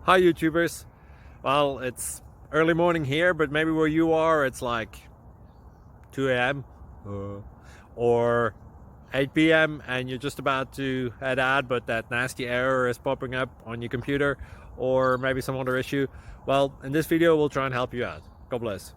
Hi YouTubers. Well, it's early morning here, but maybe where you are it's like 2 a.m. Or 8 p.m. and you're just about to head out, but that nasty error is popping up on your computer, or maybe some other issue. Well, in this video we'll try and help you out. God bless.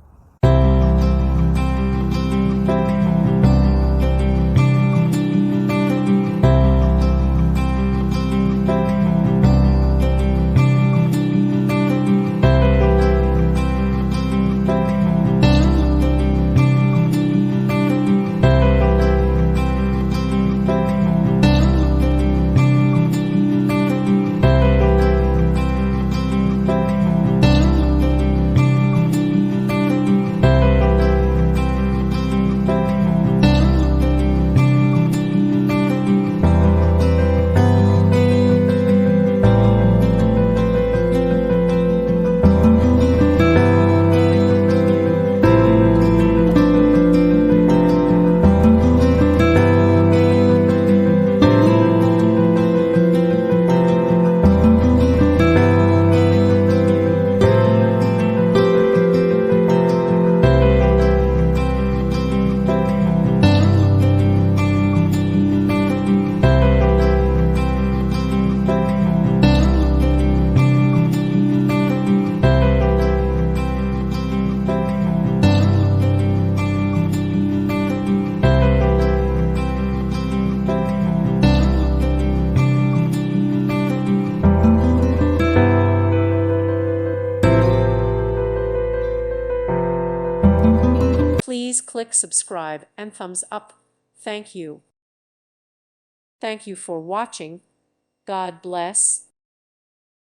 Please click subscribe and thumbs up. Thank you. Thank you for watching. God bless.